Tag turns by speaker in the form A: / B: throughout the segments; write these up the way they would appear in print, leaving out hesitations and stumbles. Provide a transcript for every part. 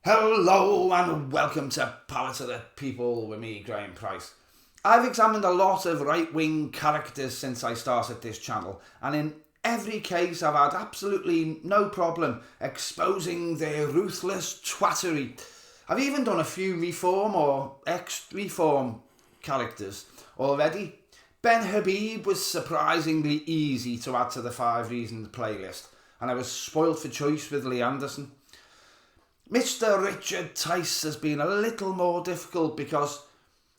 A: Hello and welcome to Power to the People with me, Graeme Pryce. I've examined a lot of right-wing characters since I started this channel, and in every case I've had absolutely no problem exposing their ruthless twattery. I've even done a few reform or ex-reform characters already. Ben Habib was surprisingly easy to add to the 5 Reasons playlist, and I was spoilt for choice with Lee Anderson. Mr. Richard Tice has been a little more difficult because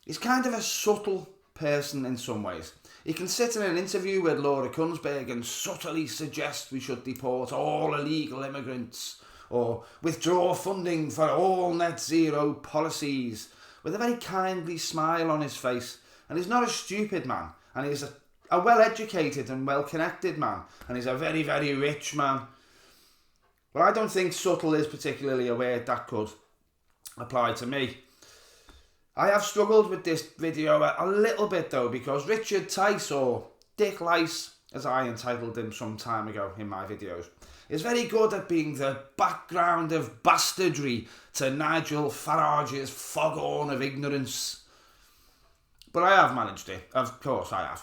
A: he's kind of a subtle person in some ways. He can sit in an interview with Laura Kunsberg and subtly suggest we should deport all illegal immigrants or withdraw funding for all net zero policies with a very kindly smile on his face. And he's not a stupid man, and he's a well-educated and well-connected man, and he's a very, very rich man. Well, I don't think subtle is particularly a word that could apply to me. I have struggled with this video a little bit though, because Richard Tice, or Dick Lice, as I entitled him some time ago in my videos, is very good at being the background of bastardry to Nigel Farage's foghorn of ignorance. But I have managed it, of course I have.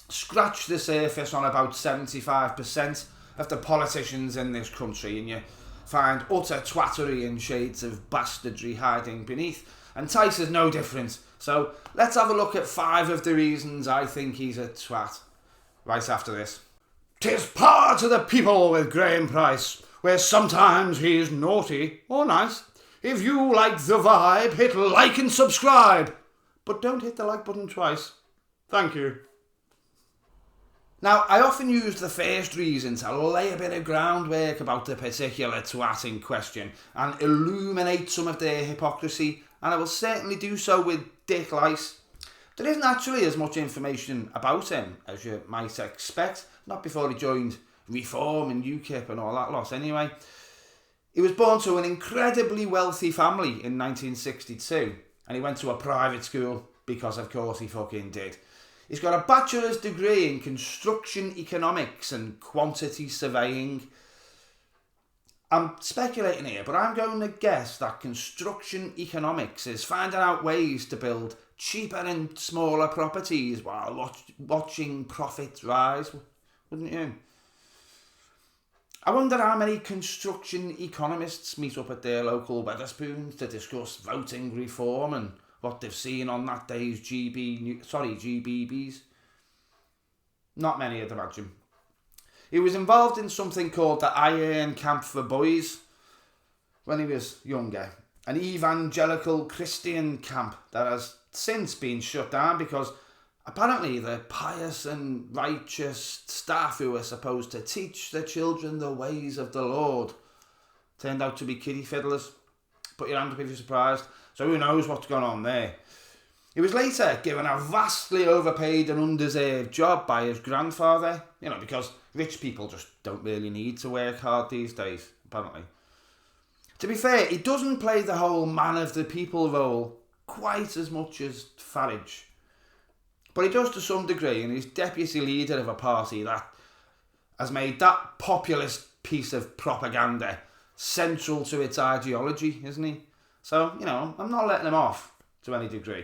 A: Scratched the surface on about 75% of the politicians in this country, and you find utter twattery and shades of bastardry hiding beneath, and Tice is no different. So let's have a look at 5 of the reasons I think he's a twat right after this. 'Tis Power to the People with Graeme Pryce, where sometimes he's naughty or nice. If you like the vibe, hit like and subscribe, but don't hit the like button twice. Thank you. Now, I often use the first reason to lay a bit of groundwork about the particular twat in question and illuminate some of their hypocrisy, and I will certainly do so with Dick Lice. There isn't actually as much information about him as you might expect, not before he joined Reform and UKIP and all that lot anyway. He was born to an incredibly wealthy family in 1962, and he went to a private school because of course he fucking did. He's got a bachelor's degree in construction economics and quantity surveying. I'm speculating here, but I'm going to guess that construction economics is finding out ways to build cheaper and smaller properties while watching profits rise, wouldn't you? I wonder how many construction economists meet up at their local Wetherspoons to discuss voting reform and what they've seen on that day's GBBs. Not many, I'd imagine. He was involved in something called the Iron Camp for Boys when he was younger, an evangelical Christian camp that has since been shut down because apparently the pious and righteous staff who were supposed to teach the children the ways of the Lord turned out to be kiddie fiddlers. Put your hand up if you're surprised. So who knows what's gone on there. He was later given a vastly overpaid and undeserved job by his grandfather, because rich people just don't really need to work hard these days, apparently. To be fair, he doesn't play the whole man of the people role quite as much as Farage. But he does to some degree, and he's deputy leader of a party that has made that populist piece of propaganda central to its ideology, isn't he? So, I'm not letting him off to any degree.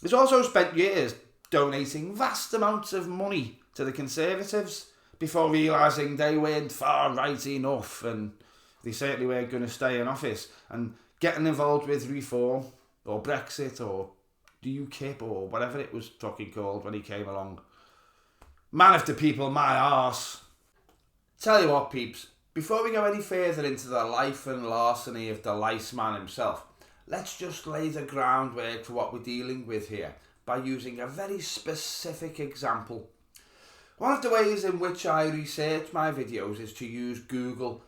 A: He's also spent years donating vast amounts of money to the Conservatives before realising they weren't far right enough and they certainly weren't going to stay in office, and getting involved with Reform or Brexit or the UKIP or whatever it was fucking called when he came along. Man of the people, my arse. Tell you what, peeps. Before we go any further into the life and larceny of the Lice man himself, let's just lay the groundwork for what we're dealing with here by using a very specific example. One of the ways in which I research my videos is to use Google.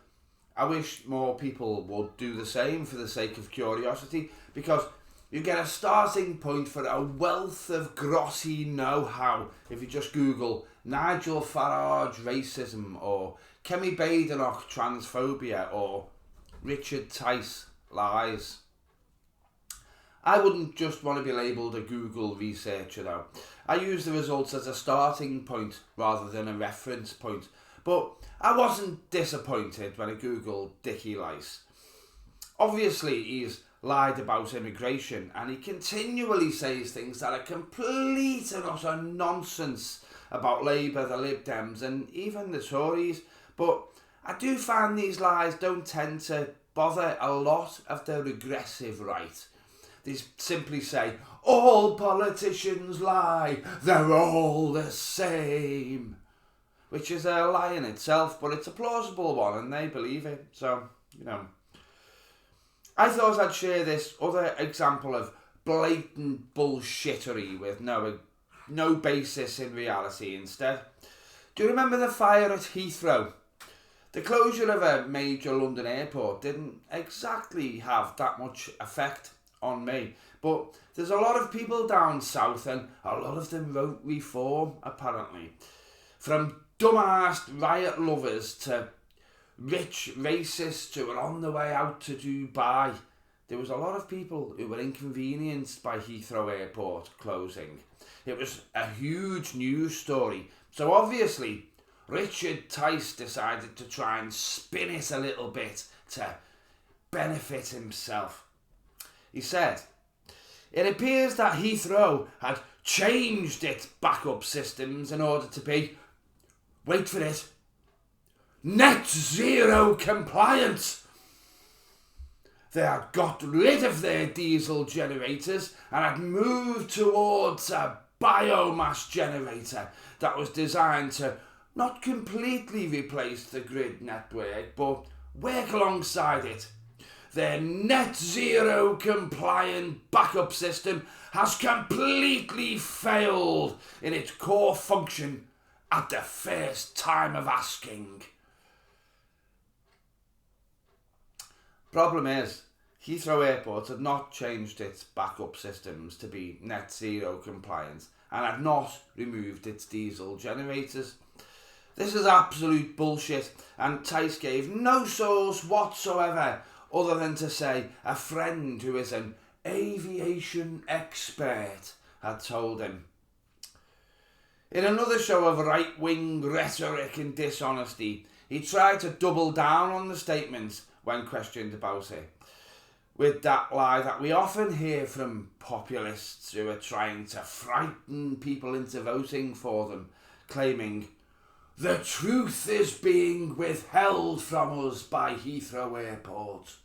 A: I wish more people would do the same for the sake of curiosity, because you get a starting point for a wealth of grossy know-how if you just Google Nigel Farage racism, or Kemi Badenoch transphobia, or Richard Tice lies. I wouldn't just want to be labelled a Google researcher though. I use the results as a starting point rather than a reference point. But I wasn't disappointed when I googled Dickie Lice. Obviously, he's lied about immigration, and he continually says things that are complete and utter nonsense about Labour, the Lib Dems, and even the Tories. But I do find these lies don't tend to bother a lot of the regressive right. They simply say, all politicians lie, they're all the same. Which is a lie in itself, but it's a plausible one, and they believe it. So, I thought I'd share this other example of blatant bullshittery with no basis in reality instead. Do you remember the fire at Heathrow? The closure of a major London airport didn't exactly have that much effect on me, but there's a lot of people down south, and a lot of them won't reform, apparently. From dumbass riot lovers to rich racists who were on the way out to Dubai. There was a lot of people who were inconvenienced by Heathrow Airport closing. It was a huge news story. So obviously, Richard Tice decided to try and spin it a little bit to benefit himself. He said, it appears that Heathrow had changed its backup systems in order to be, wait for it, net zero compliant. They had got rid of their diesel generators and had moved towards a biomass generator that was designed to not completely replace the grid network, but work alongside it. Their net zero compliant backup system has completely failed in its core function at the first time of asking. Problem is, Heathrow Airport had not changed its backup systems to be net zero compliant and had not removed its diesel generators. This is absolute bullshit, and Tice gave no source whatsoever other than to say a friend who is an aviation expert had told him. In another show of right-wing rhetoric and dishonesty, he tried to double down on the statements when questioned about it, with that lie that we often hear from populists who are trying to frighten people into voting for them, claiming, the truth is being withheld from us by Heathrow Airport.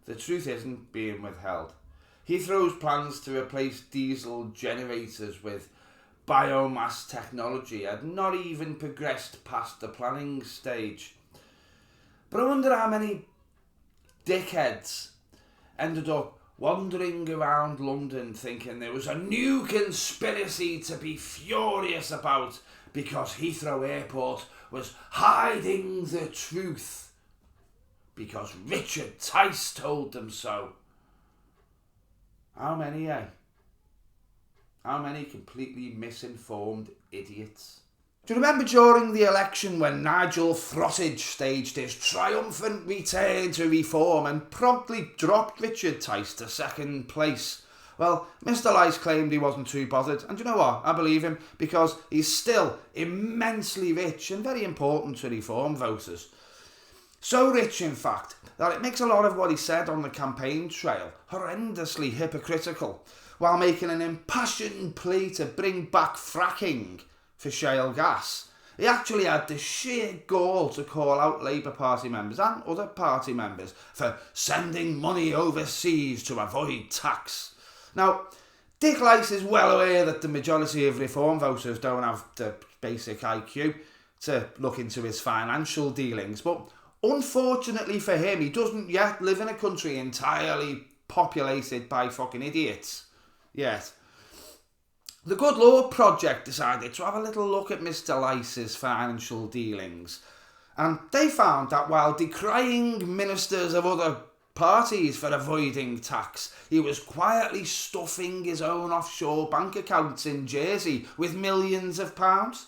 A: The truth isn't being withheld. Heathrow's plans to replace diesel generators with biomass technology had not even progressed past the planning stage. But I wonder how many dickheads ended up wandering around London thinking there was a new conspiracy to be furious about because Heathrow Airport was hiding the truth because Richard Tice told them so. How many, eh? How many completely misinformed idiots? Do you remember during the election when Nigel Farage staged his triumphant return to reform and promptly dropped Richard Tice to second place? Well, Mr. Tice claimed he wasn't too bothered, and you know what? I believe him, because he's still immensely rich and very important to reform voters. So rich, in fact, that it makes a lot of what he said on the campaign trail horrendously hypocritical, while making an impassioned plea to bring back fracking for shale gas. He actually had the sheer gall to call out Labour Party members and other party members for sending money overseas to avoid tax. Now, Dick Lice is well aware that the majority of reform voters don't have the basic IQ to look into his financial dealings, but unfortunately for him, he doesn't yet live in a country entirely populated by fucking idiots. Yet. The Good Law Project decided to have a little look at Mr. Lice's financial dealings, and they found that while decrying ministers of other parties for avoiding tax, he was quietly stuffing his own offshore bank accounts in Jersey with millions of pounds.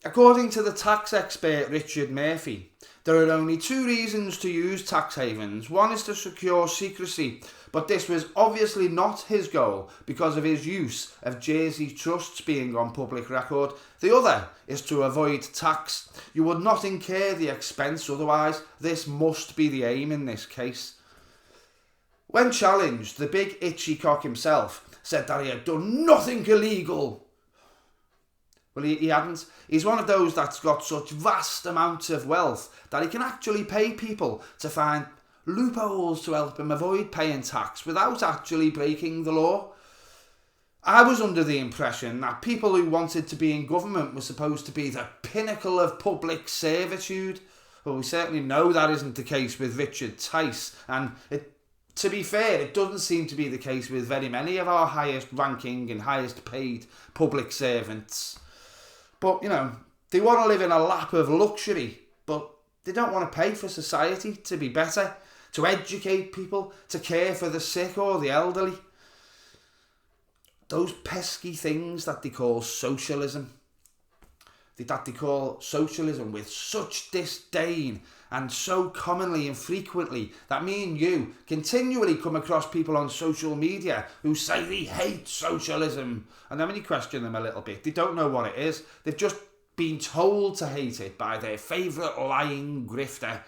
A: According to the tax expert Richard Murphy, there are only two reasons to use tax havens. One is to secure secrecy, but this was obviously not his goal because of his use of Jersey trusts being on public record. The other is to avoid tax. You would not incur the expense otherwise. This must be the aim in this case. When challenged, the big itchy cock himself said that he had done nothing illegal. Well, he hadn't. He's one of those that's got such vast amounts of wealth that he can actually pay people to find loopholes to help him avoid paying tax without actually breaking the law. I was under the impression that people who wanted to be in government were supposed to be the pinnacle of public servitude. Well, we certainly know that isn't the case with Richard Tice, and to be fair, it doesn't seem to be the case with very many of our highest ranking and highest paid public servants. But, they want to live in a lap of luxury, but they don't want to pay for society to be better, to educate people, to care for the sick or the elderly. Those pesky things that they call socialism, that they call socialism with such disdain and so commonly and frequently that me and you continually come across people on social media who say they hate socialism. And then when you question them a little bit, they don't know what it is. They've just been told to hate it by their favourite lying grifter.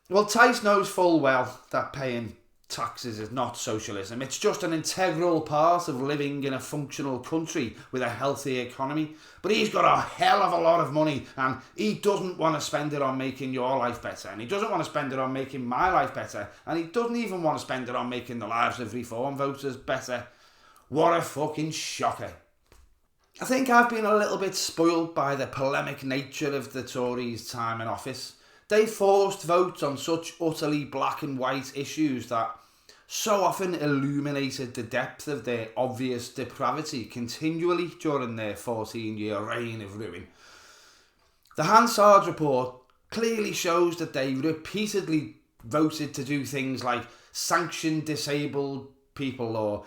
A: Well, Tice knows full well that paying taxes is not socialism. It's just an integral part of living in a functional country with a healthy economy. But he's got a hell of a lot of money and he doesn't want to spend it on making your life better, and he doesn't want to spend it on making my life better, and he doesn't even want to spend it on making the lives of Reform voters better. What a fucking shocker. I think I've been a little bit spoiled by the polemic nature of the Tories' time in office. They forced votes on such utterly black and white issues that so often illuminated the depth of their obvious depravity continually during their 14-year reign of ruin. The Hansard report clearly shows that they repeatedly voted to do things like sanction disabled people or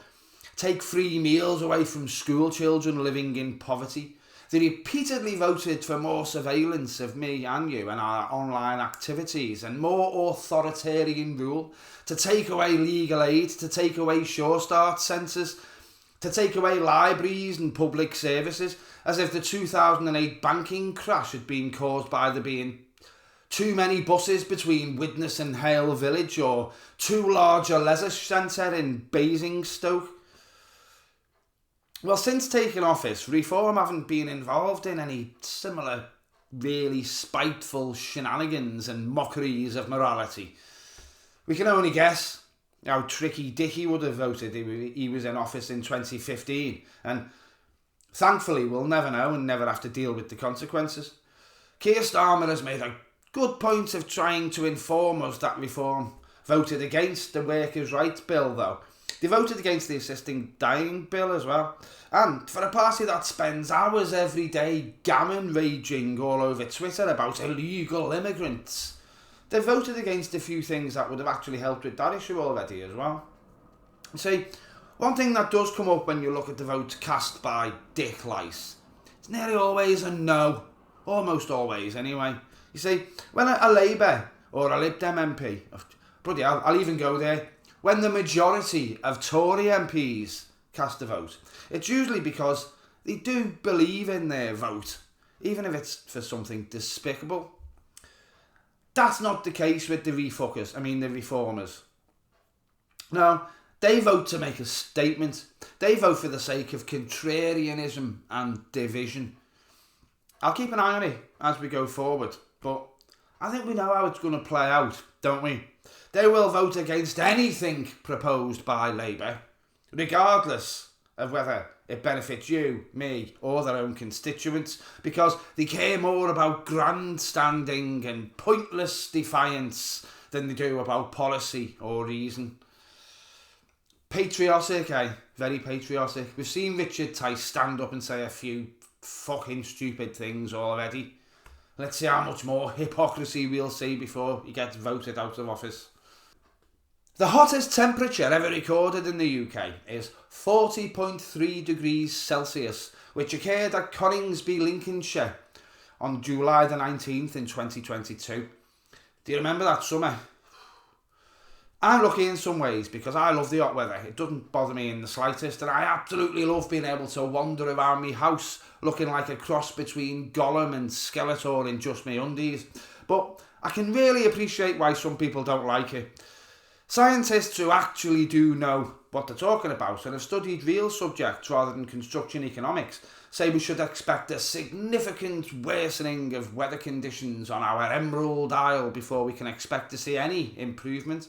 A: take free meals away from school children living in poverty. They repeatedly voted for more surveillance of me and you and our online activities and more authoritarian rule, to take away legal aid, to take away Sure Start centres, to take away libraries and public services, as if the 2008 banking crash had been caused by there being too many buses between Widnes and Hale Village or too large a leisure centre in Basingstoke. Well, since taking office, Reform haven't been involved in any similar really spiteful shenanigans and mockeries of morality. We can only guess how Tricky Dicky would have voted if he was in office in 2015, and thankfully we'll never know and never have to deal with the consequences. Keir Starmer has made a good point of trying to inform us that Reform voted against the Workers' Rights Bill, though. They voted against the Assisting Dying Bill as well. And for a party that spends hours every day gammon raging all over Twitter about illegal immigrants, they voted against a few things that would have actually helped with that issue already as well. You see, one thing that does come up when you look at the votes cast by Dick Lice, it's nearly always a no. Almost always, anyway. You see, when a Labour or a Lib Dem MP, bloody hell, I'll even go there, when the majority of Tory MPs cast a vote, it's usually because they do believe in their vote, even if it's for something despicable. That's not the case with the Reformers. No, they vote to make a statement. They vote for the sake of contrarianism and division. I'll keep an eye on it as we go forward, but I think we know how it's going to play out, don't we? They will vote against anything proposed by Labour, regardless of whether it benefits you, me, or their own constituents, because they care more about grandstanding and pointless defiance than they do about policy or reason. Patriotic, eh? Very patriotic. We've seen Richard Tice stand up and say a few fucking stupid things already. Let's see how much more hypocrisy we'll see before he gets voted out of office. The hottest temperature ever recorded in the UK is 40.3 degrees Celsius, which occurred at Coningsby, Lincolnshire on July the 19th in 2022. Do you remember that summer? I'm lucky in some ways because I love the hot weather. It doesn't bother me in the slightest, and I absolutely love being able to wander around my house looking like a cross between Gollum and Skeletor in just my undies. But I can really appreciate why some people don't like it. Scientists who actually do know what they're talking about and have studied real subjects rather than construction economics say we should expect a significant worsening of weather conditions on our Emerald Isle before we can expect to see any improvement.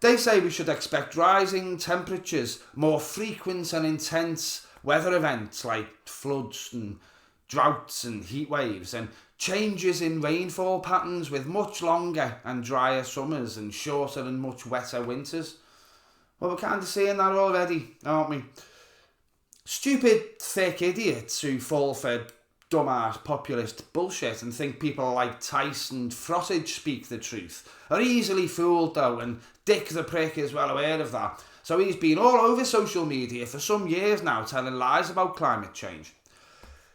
A: They say we should expect rising temperatures, more frequent and intense weather events like floods and droughts and heat waves, and changes in rainfall patterns with much longer and drier summers and shorter and much wetter winters. Well, we're kind of seeing that already, aren't we? Stupid, thick idiots who fall for dumbass populist bullshit and think people like Tice and Frottage speak the truth are easily fooled though, and Dick the prick is well aware of that. So he's been all over social media for some years now telling lies about climate change.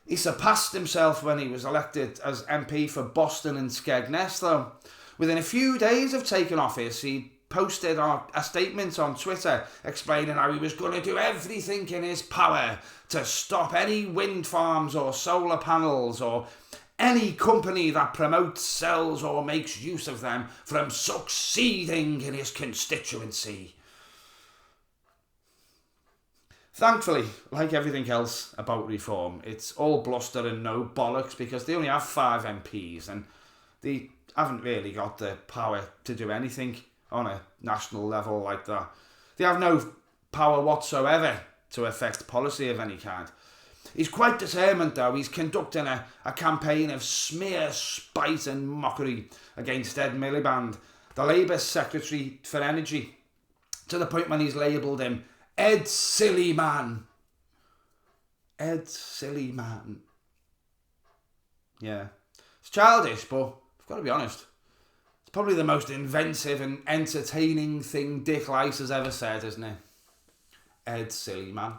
A: He surpassed himself when he was elected as MP for Boston and Skegness though. Within a few days of taking office, he posted a statement on Twitter explaining how he was going to do everything in his power to stop any wind farms or solar panels or any company that promotes, sells or makes use of them from succeeding in his constituency. Thankfully, like everything else about reform, it's all bluster and no bollocks because they only have 5 MPs and they haven't really got the power to do anything on a national level like that. They have no power whatsoever to affect policy of any kind. He's quite determined though. He's conducting a campaign of smear, spite and mockery against Ed Miliband, the Labour Secretary for Energy, to the point when he's labelled him Ed Silly Man. Ed Silly Man. Yeah. It's childish, but I've got to be honest. It's probably the most inventive and entertaining thing Dick Lice has ever said, isn't it? Ed Silly Man.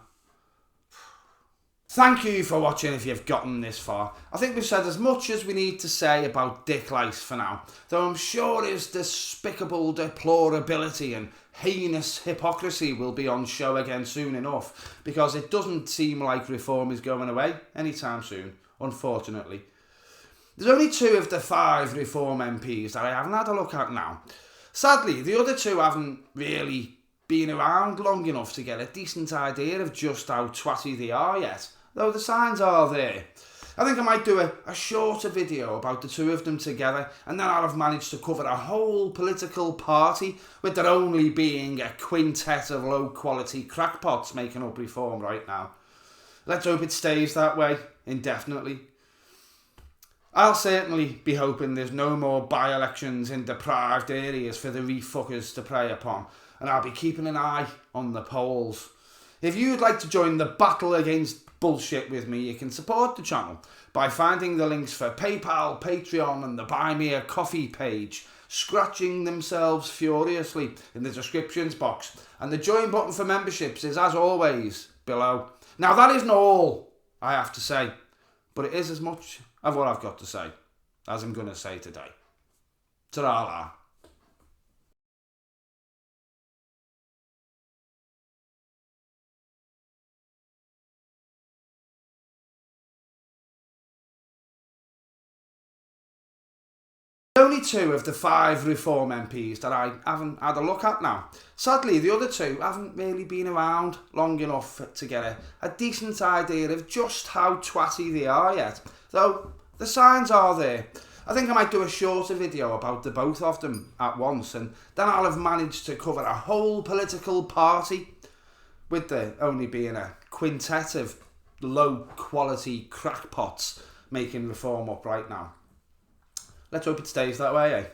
A: Thank you for watching if you've gotten this far. I think we've said as much as we need to say about Dick Lice for now, though I'm sure his despicable deplorability and heinous hypocrisy will be on show again soon enough, because it doesn't seem like reform is going away anytime soon, unfortunately. There's only 2 of the 5 reform MPs that I haven't had a look at now. Sadly, the other 2 haven't really been around long enough to get a decent idea of just how twatty they are yet, though the signs are there. I think I might do a shorter video about the 2 of them together, and then I'll have managed to cover a whole political party, with there only being a quintet of low-quality crackpots making up reform right now. Let's hope it stays that way indefinitely. I'll certainly be hoping there's no more by-elections in deprived areas for the refuckers to prey upon, and I'll be keeping an eye on the polls. If you'd like to join the battle against bullshit with me, you can support the channel by finding the links for PayPal, Patreon and the Buy Me a Coffee page scratching themselves furiously in the descriptions box, and the join button for memberships is as always below. Now that isn't all I have to say, but it is as much of what I've got to say as I'm going to say today. Ta-ra. Only 2 of the 5 reform MPs that I haven't had a look at now. Sadly, the other 2 haven't really been around long enough to get a decent idea of just how twatty they are yet, though the signs are there. I think I might do a shorter video about the both of them at once, and then I'll have managed to cover a whole political party, with there only being a quintet of low-quality crackpots making reform up right now. Let's hope it stays that way, eh?